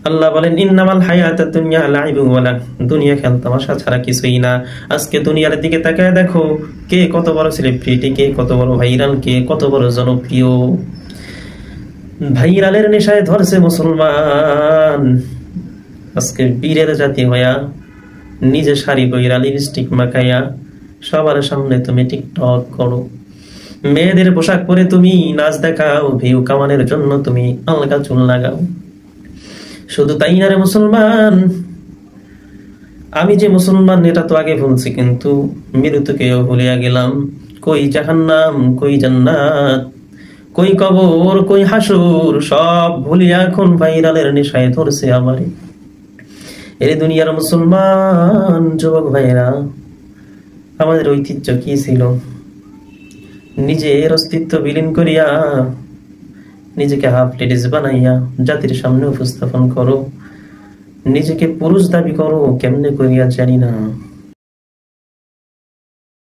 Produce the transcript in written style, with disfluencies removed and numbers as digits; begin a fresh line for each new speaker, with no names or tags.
আল্লাহ বলেন ইন্নামাল হায়াতুদ দুনিয়া লাইবুন ওয়া লাহব, দুনিয়া খেল তামাশা ছাড়া কিছুই না। আজকে দুনিয়ার দিকে তাকায় দেখো, কে কত বড় সেলিব্রিটি, কে কত বড় ভাইরাল, কে কত বড় জনপ্রিয়। ভাইরালের নেশায় ধরছে মুসলমান। আজকে বীরের জাতি হইয়া নিজে শাড়ি পইরা লিপস্টিক মাখাইয়া সবার সামনে তুমি টিকটক করো, মেয়েদের পোশাক পরে তুমি নাচ দেখাও, ভিউ কামানোর জন্য তুমি আলগা চুল লাগাও। শুধু তাই না রে মুসলমান, আমি যে মুসলমান এটা তো আগে বলছি, কিন্তু মৃত্যুকেও ভুলিয়া গেলাম। কই জাহান্নাম, কই জান্নাত, কই কবর, কই হাসুর, সব ভুলিয়া এখন ভাইরালের নেশায় ধরছে আমারে। এর দুনিয়ার মুসলমান যুবক ভাইরা, আমাদের ঐতিহ্য কি ছিল? নিজের অস্তিত্ব বিলীন করিয়া নিজেকে হাফ লেডিস বানাইয়া জাতির সামনে উপস্থাপন করো, নিজেকে পুরুষ দাবি করো, কেমনে করিয়া জানি না।